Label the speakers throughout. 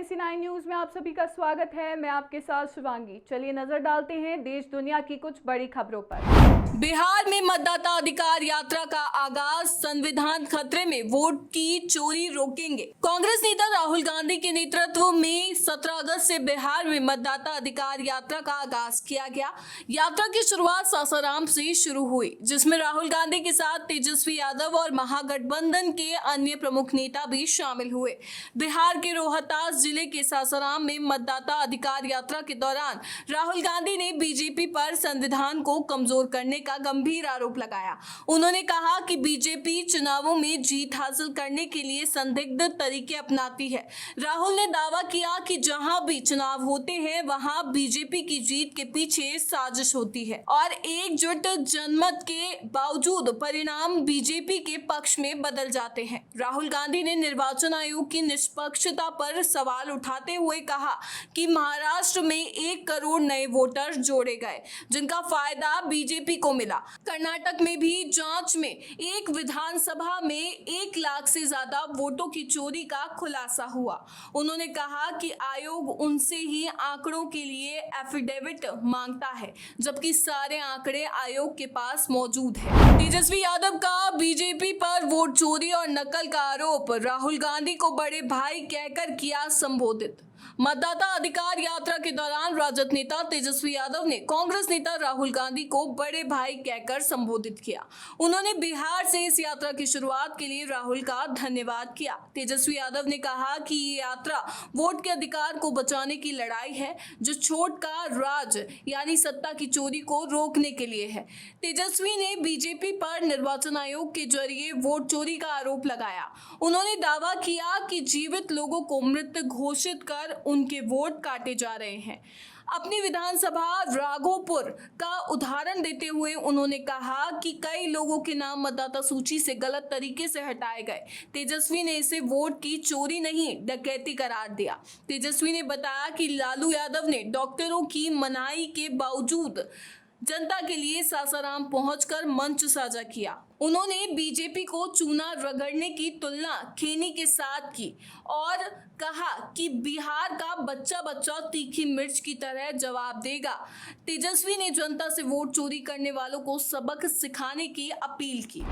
Speaker 1: NAC9 news में आप सभी का स्वागत है। मैं आपके साथ शिवांगी। चलिए नजर डालते हैं देश दुनिया की कुछ बड़ी खबरों पर।
Speaker 2: बिहार में मतदाता अधिकार यात्रा का आगाज, संविधान खतरे में, वोट की चोरी रोकेंगे। कांग्रेस नेता राहुल गांधी के नेतृत्व में 17 अगस्त से बिहार में मतदाता अधिकार यात्रा का आगाज किया गया। यात्रा की शुरुआत सासाराम से शुरू हुई, जिसमें राहुल गांधी के साथ तेजस्वी यादव और महागठबंधन के अन्य प्रमुख नेता भी शामिल हुए। बिहार के रोहतास जिले के सासाराम में मतदाता अधिकार यात्रा के दौरान राहुल गांधी ने बीजेपी पर संविधान को कमजोर करने का गंभीर आरोप लगाया। उन्होंने कहा कि बीजेपी चुनावों में जीत हासिल करने के लिए संदिग्ध तरीके अपनाती है। राहुल ने दावा किया कि जहां भी चुनाव होते हैं वहां बीजेपी की जीत के पीछे साजिश होती है और एकजुट जनमत के बावजूद परिणाम बीजेपी के पक्ष में बदल जाते हैं। राहुल गांधी ने निर्वाचन आयोग की निष्पक्षता पर सवाल उठाते हुए कहा कि महाराष्ट्र में 1 करोड़ नए वोटर जोड़े गए, जिनका फायदा बीजेपी को मिला। कर्नाटक में भी जांच में एक विधानसभा में 1 लाख से ज्यादा वोटों की चोरी का खुलासा हुआ। उन्होंने कहा कि आयोग उनसे ही आंकड़ों के लिए एफिडेविट मांगता है, जबकि सारे आंकड़े आयोग के पास मौजूद है। तेजस्वी यादव का बीजेपी पर वोट चोरी और नकल का आरोप, राहुल गांधी को बड़े भाई कहकर किया संबोधित। मतदाता अधिकार यात्रा के दौरान राजद नेता तेजस्वी यादव ने कांग्रेस नेता राहुल गांधी को बड़े भाई कहकर संबोधित किया। उन्होंने बिहार से इस यात्रा की शुरुआत के लिए राहुल का धन्यवाद किया। तेजस्वी यादव ने कहा कि ये यात्रा वोट के अधिकार को बचाने की लड़ाई है, जो छोट का राज यानी सत्ता की चोरी को रोकने के लिए है। तेजस्वी ने बीजेपी पर निर्वाचन आयोग के जरिए वोट चोरी का आरोप लगाया। उन्होंने दावा किया कि जीवित लोगों को मृत घोषित कर उनके वोट काटे जा रहे हैं। अपनी विधानसभा राघोपुर का उदाहरण देते हुए उन्होंने कहा कि कई लोगों के नाम मतदाता सूची से गलत तरीके से हटाए गए। तेजस्वी ने इसे वोट की चोरी नहीं, डकैती करार दिया। तेजस्वी ने बताया कि लालू यादव ने डॉक्टरों की मनाही के बावजूद जनता के लिए सासाराम पहुंचकर मंच साझा किया। उन्होंने बीजेपी को चूना रगड़ने की तुलना खेनी के साथ की और कहा कि बिहार का बच्चा बच्चा तीखी मिर्च की तरह जवाब देगा। तेजस्वी ने जनता से वोट चोरी करने वालों को सबक सिखाने की अपील की।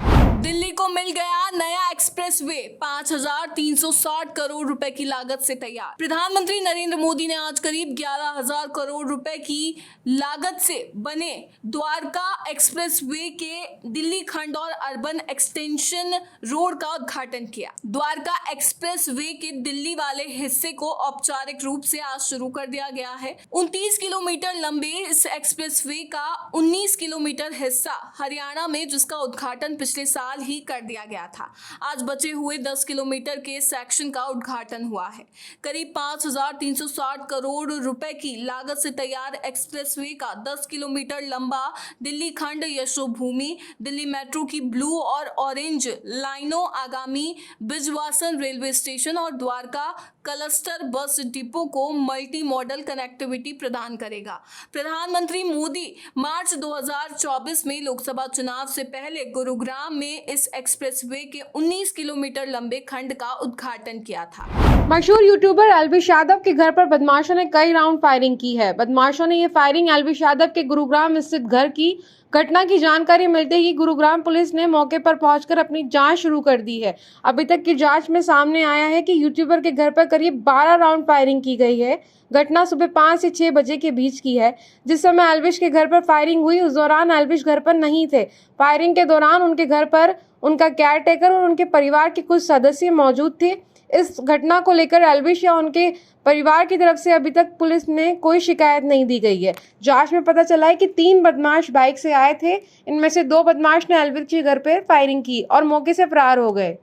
Speaker 2: दिल्ली को मिल गया नया एक्सप्रेसवे, 5,360 करोड़ रुपए की लागत से तैयार। प्रधानमंत्री नरेंद्र मोदी ने आज करीब 11,000 करोड़ रुपए की लागत से बने द्वारका एक्सप्रेसवे के दिल्ली खंड और अर्बन एक्सटेंशन रोड का उद्घाटन किया। द्वारका एक्सप्रेस वे के दिल्ली वाले हिस्से को औपचारिक रूप से आज शुरू कर दिया गया है। 29 किलोमीटर लंबे इस एक्सप्रेस वे का 19 किलोमीटर हिस्सा हरियाणा में, जिसका उद्घाटन पिछले साल ही कर दिया गया था। आज बचे हुए 10 किलोमीटर के सेक्शन का उद्घाटन हुआ है। करीब 5,360 करोड़ रुपए की लागत से तैयार एक्सप्रेस वे का 10 किलोमीटर लंबा दिल्ली खंड यशोभूमि, दिल्ली मेट्रो की ब्लू और ऑरेंज लाइनों, आगामी बिजवासन रेलवे स्टेशन और द्वारका क्लस्टर बस डिपो को मल्टी मॉडल कनेक्टिविटी प्रदान करेगा। प्रधानमंत्री मोदी मार्च 2024 में लोकसभा चुनाव से पहले गुरुग्राम में इस एक्सप्रेसवे के 19 किलोमीटर लंबे खंड का उद्घाटन किया था।
Speaker 3: मशहूर यूट्यूबर एल्विश यादव के घर पर बदमाशों ने कई राउंड फायरिंग की है। बदमाशों ने ये फायरिंग एल्विश यादव के गुरुग्राम स्थित घर की घटना की जानकारी मिलते ही गुरुग्राम पुलिस ने मौके पर पहुंचकर अपनी जांच शुरू कर दी है। अभी तक की जांच में सामने आया है कि यूट्यूबर के घर पर करीब 12 राउंड फायरिंग की गई है। घटना सुबह 5 से 6 बजे के बीच की है। जिस समय एल्विश के घर पर फायरिंग हुई उस दौरान एल्विश घर पर नहीं थे। फायरिंग के दौरान उनके घर पर उनका केयरटेकर और उनके परिवार के कुछ सदस्य मौजूद थे। इस घटना को लेकर एल्विश या उनके परिवार की तरफ से अभी तक पुलिस ने कोई शिकायत नहीं दी गई है। जांच में पता चला है कि 3 बदमाश बाइक से आए थे। इनमें से 2 बदमाश ने एल्विश के घर पर फायरिंग की और मौके से फरार हो गए।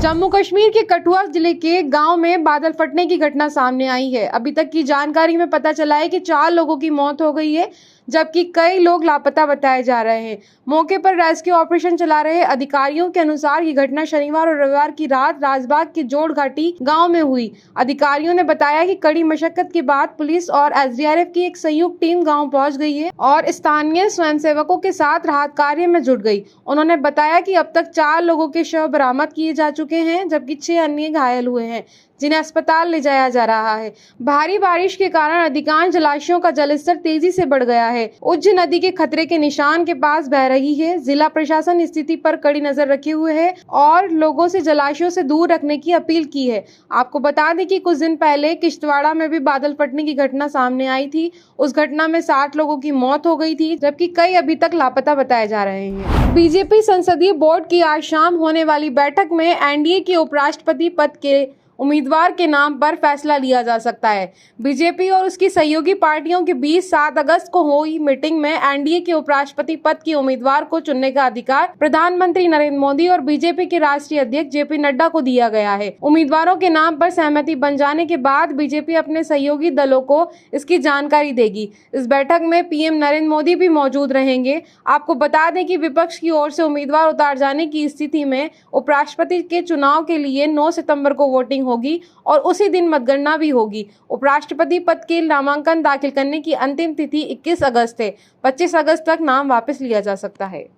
Speaker 3: जम्मू कश्मीर के कठुआ जिले के गांव में बादल फटने की घटना सामने आई है। अभी तक की जानकारी में पता चला है कि 4 लोगों की मौत हो गई है, जबकि कई लोग लापता बताए जा रहे हैं। मौके पर रेस्क्यू ऑपरेशन चला रहे अधिकारियों के अनुसार ये घटना शनिवार और रविवार की रात राजबाग के जोड़ घाटी गांव में हुई। अधिकारियों ने बताया कि कड़ी मशक्कत के बाद पुलिस और SDRF की एक संयुक्त टीम गांव पहुंच गई है और स्थानीय स्वयंसेवकों के साथ राहत कार्य में जुट गई। उन्होंने बताया कि अब तक 4 लोगों के शव बरामद किए जा चुके हैं, जबकि 6 अन्य घायल हुए हैं। जिन्हें अस्पताल ले जाया जा रहा है। भारी बारिश के कारण अधिकांश जलाशयों का जलस्तर तेजी से बढ़ गया है। उज्ज नदी के खतरे के निशान के पास बह रही है। जिला प्रशासन स्थिति पर कड़ी नजर रखे हुए है और लोगों से जलाशयों से दूर रखने की अपील की है। आपको बता दें कि कुछ दिन पहले किश्तवाड़ा में भी बादल फटने की घटना सामने आई थी। उस घटना में 60 लोगों की मौत हो गई थी, जबकि कई अभी तक लापता बताए जा रहे हैं। बीजेपी संसदीय बोर्ड की आज शाम होने वाली बैठक में एनडीए के उपराष्ट्रपति पद के उम्मीदवार के नाम पर फैसला लिया जा सकता है। बीजेपी और उसकी सहयोगी पार्टियों के बीच 7 अगस्त को हुई मीटिंग में एनडीए के उपराष्ट्रपति पद के उम्मीदवार को चुनने का अधिकार प्रधानमंत्री नरेंद्र मोदी और बीजेपी के राष्ट्रीय अध्यक्ष जेपी नड्डा को दिया गया है। उम्मीदवारों के नाम पर सहमति बन जाने के बाद बीजेपी अपने सहयोगी दलों को इसकी जानकारी देगी। इस बैठक में पीएम नरेंद्र मोदी भी मौजूद रहेंगे। आपको बता दें कि विपक्ष की ओर से उम्मीदवार उतार जाने की स्थिति में उपराष्ट्रपति के चुनाव के लिए 9 सितंबर को वोटिंग होगी और उसी दिन मतगणना भी होगी। उपराष्ट्रपति पद के नामांकन दाखिल करने की अंतिम तिथि 21 अगस्त है। 25 अगस्त तक नाम वापस लिया जा सकता है।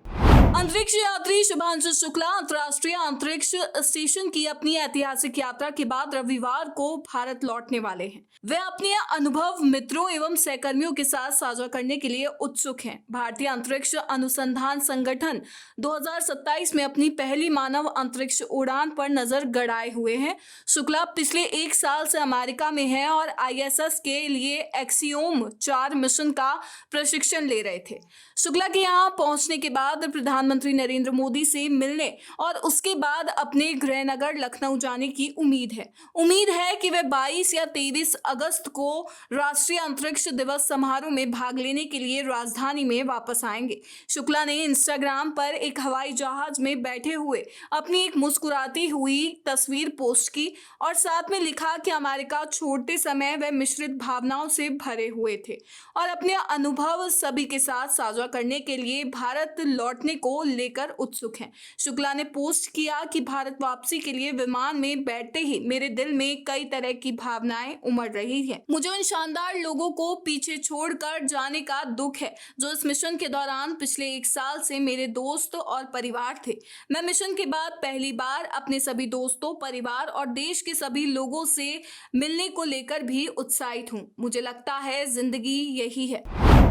Speaker 2: अंतरिक्ष यात्री शुभांशु शुक्ला अंतर्राष्ट्रीय अंतरिक्ष स्टेशन की अपनी ऐतिहासिक यात्रा के बाद रविवार को भारत लौटने वाले हैं। वे अपने अनुभव मित्रों एवं सहकर्मियों के साथ साझा करने के लिए उत्सुक हैं। भारतीय अंतरिक्ष अनुसंधान संगठन 2027 में अपनी पहली मानव अंतरिक्ष उड़ान पर नजर गड़ाए हुए हैं। शुक्ला पिछले 1 साल से अमेरिका में हैं और आईएसएस के लिए एक्सियोम 4 मिशन का प्रशिक्षण ले रहे थे। शुक्ला के यहाँ पहुंचने के बाद प्रधानमंत्री नरेंद्र मोदी से मिलने और उसके बाद अपने गृहनगर लखनऊ जाने की उम्मीद है कि वे 22 या 23 अगस्त को राष्ट्रीय अंतरिक्ष दिवस समारोह में भाग लेने के लिए राजधानी में वापस आएंगे। शुक्ला ने इंस्टाग्राम पर एक हवाई जहाज में बैठे हुए अपनी एक मुस्कुराती हुई तस्वीर पोस्ट की और साथ में लिखा कि अमेरिका छोड़ते समय वे मिश्रित भावनाओं से भरे हुए थे और अपने अनुभव सभी के साथ साझा करने के लिए भारत लौटने को लेकर उत्सुक हैं। शुक्ला ने पोस्ट किया कि भारत वापसी के लिए विमान में बैठते ही मेरे दिल में कई तरह की भावनाएं उमड़ रही हैं। मुझे उन शानदार लोगों को पीछे छोड़कर जाने का दुख है जो इस मिशन के दौरान पिछले 1 साल से मेरे दोस्त और परिवार थे। मैं मिशन के बाद पहली बार अपने सभी दोस्तों, परिवार और देश के सभी लोगों से मिलने को लेकर भी उत्साहित हूँ। मुझे लगता है जिंदगी यही है।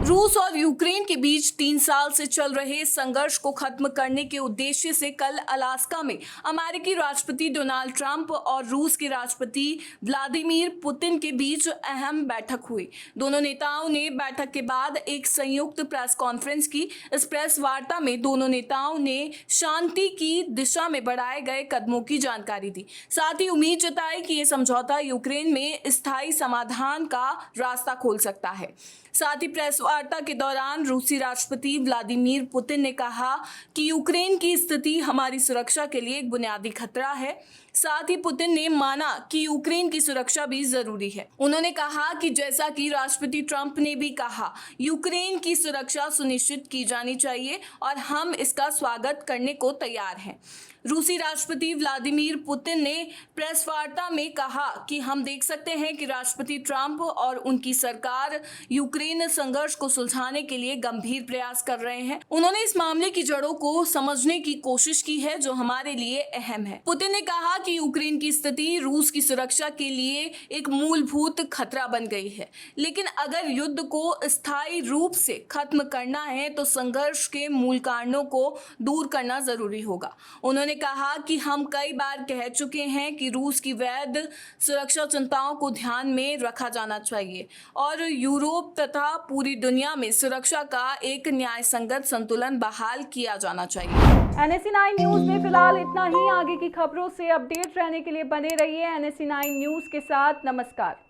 Speaker 2: रूस और यूक्रेन के बीच 3 साल से चल रहे संघर्ष को खत्म करने के उद्देश्य से कल अलास्का में अमेरिकी राष्ट्रपति डोनाल्ड ट्रंप और रूस के राष्ट्रपति व्लादिमीर पुतिन के बीच अहम बैठक हुई। दोनों नेताओं ने बैठक के बाद एक संयुक्त प्रेस कॉन्फ्रेंस की। इस प्रेस वार्ता में दोनों नेताओं ने शांति की दिशा में बढ़ाए गए कदमों की जानकारी दी। साथ ही उम्मीद जताई कि ये समझौता यूक्रेन में स्थायी समाधान का रास्ता खोल सकता है। साथ ही प्रेस वार्ता के दौरान रूसी राष्ट्रपति व्लादिमीर पुतिन ने कहा कि यूक्रेन की स्थिति हमारी सुरक्षा के लिए एक बुनियादी खतरा है। साथ ही पुतिन ने माना कि यूक्रेन की सुरक्षा भी जरूरी है। उन्होंने कहा कि जैसा कि राष्ट्रपति ट्रंप ने भी कहा, यूक्रेन की सुरक्षा सुनिश्चित की जानी चाहिए और हम इसका स्वागत करने को तैयार हैं। रूसी राष्ट्रपति व्लादिमीर पुतिन ने प्रेस वार्ता में कहा कि हम देख सकते हैं कि राष्ट्रपति ट्रंप और उनकी सरकार यूक्रेन संघर्ष को सुलझाने के लिए गंभीर प्रयास कर रहे हैं। उन्होंने इस मामले की जड़ों को समझने की कोशिश की है जो हमारे लिए अहम है। पुतिन ने कहा कि यूक्रेन की स्थिति रूस की सुरक्षा के लिए एक मूलभूत खतरा बन गई है, लेकिन अगर युद्ध को स्थायी रूप से खत्म करना है तो संघर्ष के मूल कारणों को दूर करना जरूरी होगा। उन्होंने कहा कि हम कई बार कह चुके हैं कि रूस की वैध सुरक्षा चिंताओं को ध्यान में रखा जाना चाहिए और यूरोप तथा पूरी दुनिया में सुरक्षा का एक न्यायसंगत संतुलन बहाल किया जाना चाहिए।
Speaker 1: NSE9 न्यूज में फिलहाल इतना ही। आगे की खबरों से अपडेट रहने के लिए बने रहिए NSE9 न्यूज के साथ। नमस्कार।